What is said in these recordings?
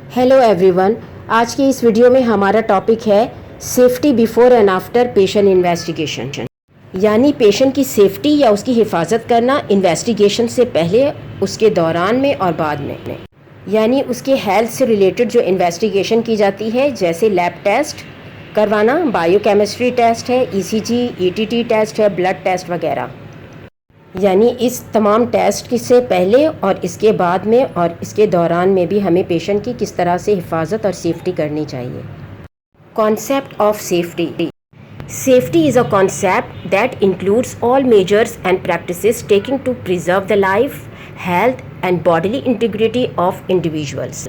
Hello everyone. आज की इस वीडियो में हमारा टॉपिक है safety before and after patient investigation, यानी पेशेंट की सेफ्टी या उसकी हिफाजत करना इन्वेस्टिगेशन से पहले, उसके दौरान में और बाद में। यानी उसके हेल्थ से रिलेटेड जो इन्वेस्टिगेशन की जाती है, जैसे लैब टेस्ट करवाना, बायोकेमिस्ट्री टेस्ट है, ईसीजी, ईटीटी टेस्ट है, ब्लड टेस्ट वगैरह। यानी इस तमाम टेस्ट से पहले और इसके बाद में और इसके दौरान में भी हमें पेशेंट की किस तरह से हिफाजत और सेफ्टी करनी चाहिए। Concept of safety. Safety is a concept that includes all measures and practices taken to preserve the life, health and bodily integrity of individuals.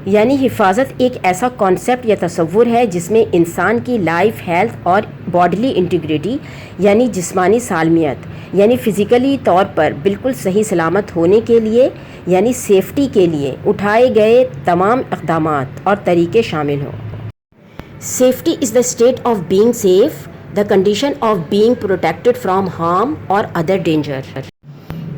यानी हिफाजत एक ऐसा कॉन्सेप्ट या तसव्वुर है जिसमें इंसान की लाइफ, हेल्थ और बॉडीली इंटीग्रिटी यानी जिस्मानी सालमियत यानी फ़िज़िकली तौर पर बिल्कुल सही सलामत होने के लिए यानी सेफ्टी के लिए उठाए गए तमाम इक़दामात और तरीक़े शामिल हों। Safety is the state of being safe, the condition of being protected from harm or other danger.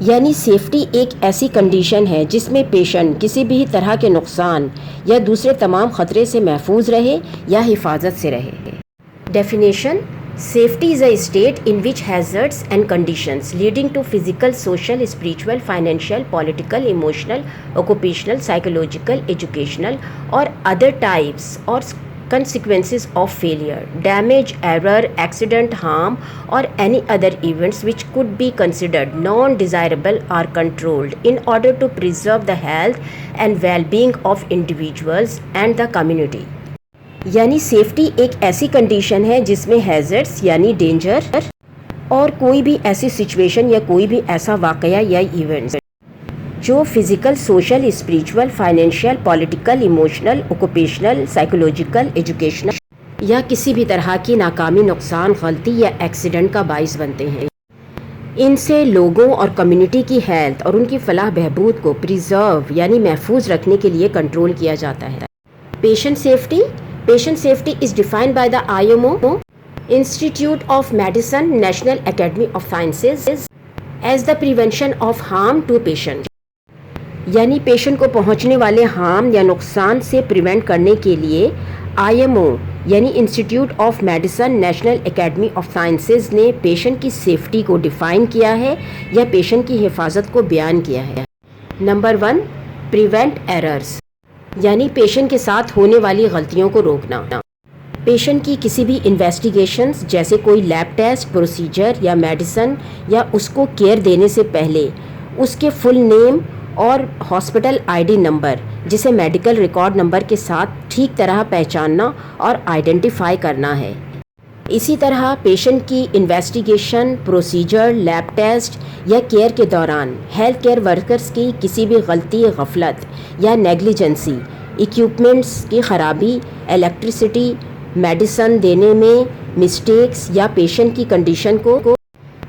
यानी सेफ्टी एक ऐसी कंडीशन है जिसमें पेशेंट किसी भी तरह के नुकसान या दूसरे तमाम ख़तरे से महफूज रहे या हिफाजत से रहे। Definition: safety is a state in which hazards and conditions leading to physical, social, spiritual, financial, political, emotional, occupational, psychological, educational और अदर टाइप्स और consequences of failure, damage, error, accident, harm or any other events which could be considered non-desirable are controlled in order to preserve the health and well-being of individuals and the community. यानी safety एक ऐसी condition है जिसमें hazards यानी danger और कोई भी ऐसी सिचुएशन या कोई भी ऐसा वाक़या या इवेंट जो physical, social, spiritual, financial, political, emotional, occupational, psychological, educational या किसी भी तरह की नाकामी, नुकसान, गलती या एक्सीडेंट का बाइस बनते हैं। इनसे लोगों और कम्युनिटी की हेल्थ और उनकी फलाह बहबूद को प्रिजर्व यानी महफूज रखने के लिए कंट्रोल किया जाता है। Patient safety. Patient safety is defined by the IMO, institute of medicine, national academy of sciences as the prevention of harm to patient. यानी पेशेंट को पहुंचने वाले हार्म या नुकसान से प्रिवेंट करने के लिए IMO यानी institute of medicine, national academy of sciences ने पेशेंट की सेफ्टी को डिफ़ाइन किया है या पेशेंट की हिफाजत को बयान किया है। नंबर 1, प्रिवेंट एरर्स यानी पेशेंट के साथ होने वाली गलतियों को रोकना। पेशेंट की किसी भी इन्वेस्टिगेशंस जैसे कोई लैब टेस्ट, प्रोसीजर या मेडिसिन या उसको केयर देने से पहले उसके फुल नेम और हॉस्पिटल ID नंबर जिसे मेडिकल रिकॉर्ड नंबर के साथ ठीक तरह पहचानना और आइडेंटिफाई करना है। इसी तरह पेशेंट की इन्वेस्टिगेशन, प्रोसीजर, लैब टेस्ट या केयर के दौरान हेल्थ केयर वर्कर्स की किसी भी गलती, गफलत या नेग्लिजेंसी, इक्विपमेंट्स की ख़राबी, इलेक्ट्रिसिटी, मेडिसिन देने में मिस्टेक्स या पेशेंट की कंडीशन को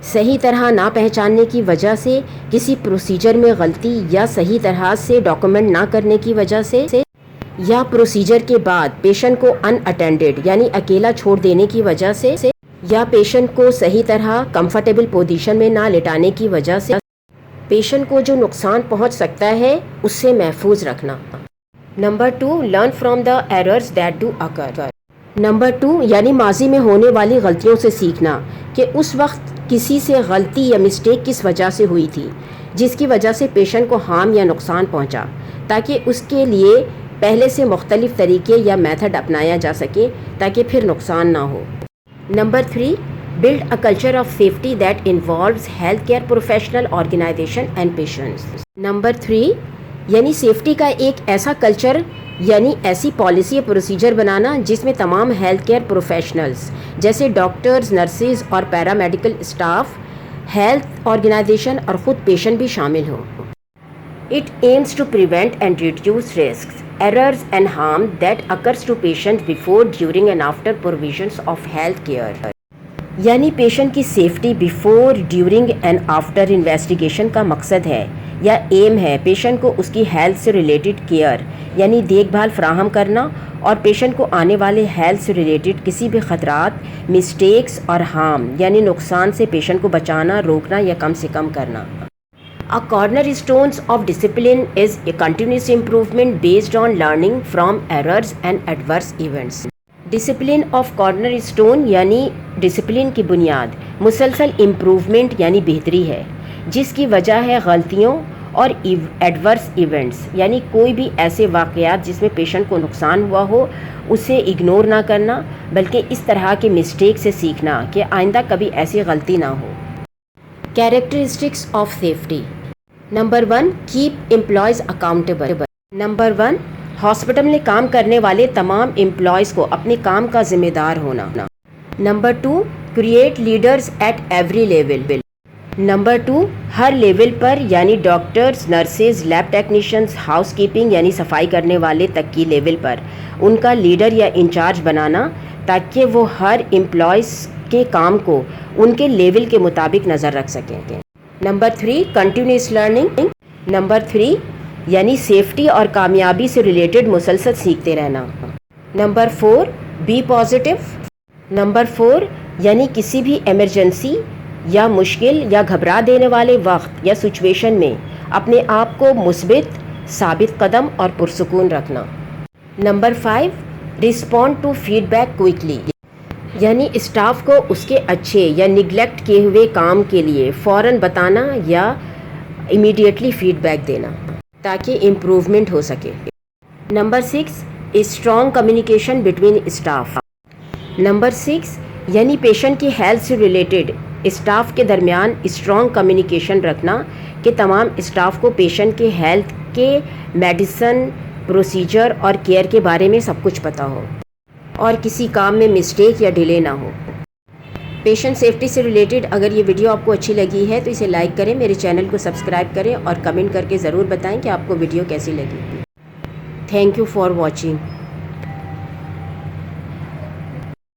सही तरह ना पहचानने की वजह से, किसी प्रोसीजर में गलती या सही तरह से डॉक्यूमेंट ना करने की वजह से या प्रोसीजर के बाद पेशेंट को अनअटेंडेड यानी अकेला छोड़ देने की वजह से या पेशेंट को सही तरह कंफर्टेबल पोजीशन में ना लेटाने की वजह से पेशेंट को जो नुकसान पहुंच सकता है उससे महफूज रखना। Number 2, learn from the errors that do occur. Number 2 यानी माजी में होने वाली गलतियों से सीखना कि उस वक्त किसी से गलती या मिस्टेक किस वजह से हुई थी जिसकी वजह से पेशेंट को हार्म या नुकसान पहुंचा, ताकि उसके लिए पहले से मुख्तलिफ तरीके या मेथड अपनाया जा सके ताकि फिर नुकसान ना हो। Number 3, build a culture of safety that involves health care professional, organisation and patients. Number 3 यानी सेफ्टी का एक ऐसा कल्चर यानी ऐसी पॉलिसी या प्रोसीजर बनाना जिसमें तमाम हेल्थ केयर प्रोफेशनल्स जैसे डॉक्टर्स, नर्सेज और पैरामेडिकल स्टाफ, हेल्थ ऑर्गेनाइजेशन और ख़ुद पेशेंट भी शामिल हो। It aims to prevent and reduce risks, errors and harm that occurs to patient before, during and after provisions of health care. यानी patient की safety before, during and after investigation का मकसद है या एम है पेशेंट को उसकी health से रिलेटेड केयर यानी देखभाल फराहम करना और पेशेंट को आने वाले हेल्थ से रिलेटेड किसी भी ख़तरात, मिस्टेक्स और हार्म यानी नुकसान से पेशेंट को बचाना, रोकना या कम से कम करना। A cornerstone of discipline is a continuous improvement based on learning from errors and adverse events. Discipline of corner stone یعنی ڈسپلن کی بنیاد مسلسل امپروومنٹ یعنی بہتری ہے، جس کی وجہ ہے غلطیوں اور ایڈورس ایونٹس، یعنی کوئی بھی ایسے واقعات جس میں پیشنٹ کو نقصان ہوا ہو اسے اگنور نہ کرنا، بلکہ اس طرح کے مسٹیک سے سیکھنا کہ آئندہ کبھی ایسی غلطی نہ ہو۔ Characteristics of safety. Number 1، keep employees accountable. Number 1، hospital میں کام کرنے والے تمام امپلائیز کو اپنے کام کا ذمہ دار ہونا۔ Number 2، create leaders at every level. Number 2، ہر لیول پر یعنی doctors, nurses, lab technicians, housekeeping یعنی صفائی کرنے والے تک کی لیول پر ان کا لیڈر یا انچارج بنانا، تاکہ وہ ہر امپلائیز کے کام کو ان کے لیول کے مطابق نظر رکھ سکیں۔ Number 3، continuous learning. نمبر 3، یعنی سیفٹی اور کامیابی سے ریلیٹڈ مسلسل سیکھتے رہنا۔ Number 4، be positive. نمبر 4، یعنی کسی بھی ایمرجنسی یا مشکل یا گھبرا دینے والے وقت یا سچویشن میں اپنے آپ کو مثبت، ثابت قدم اور پرسکون رکھنا۔ Number 5، respond to feedback quickly, یعنی اسٹاف کو اس کے اچھے یا نگلیکٹ کیے ہوئے کام کے لیے فوراً بتانا یا امیڈیٹلی فیڈ بیک دینا تاکہ امپروومنٹ ہو سکے۔ Number 6، strong communication between staff. Number 6، یعنی پیشنٹ کی ہیلتھ سے ریلیٹڈ اسٹاف کے درمیان اسٹرانگ کمیونیکیشن رکھنا کہ تمام اسٹاف کو پیشنٹ کے ہیلتھ کے میڈیسن، پروسیجر اور کیئر کے بارے میں سب کچھ پتہ ہو اور کسی کام میں مسٹیک یا ڈیلے نہ ہو۔ پیشنٹ سیفٹی سے ریلیٹڈ اگر یہ ویڈیو آپ کو اچھی لگی ہے تو اسے لائک کریں، میرے چینل کو سبسکرائب کریں اور کمنٹ کر کے ضرور بتائیں کہ آپ کو ویڈیو کیسی لگی۔ Thank you for watching.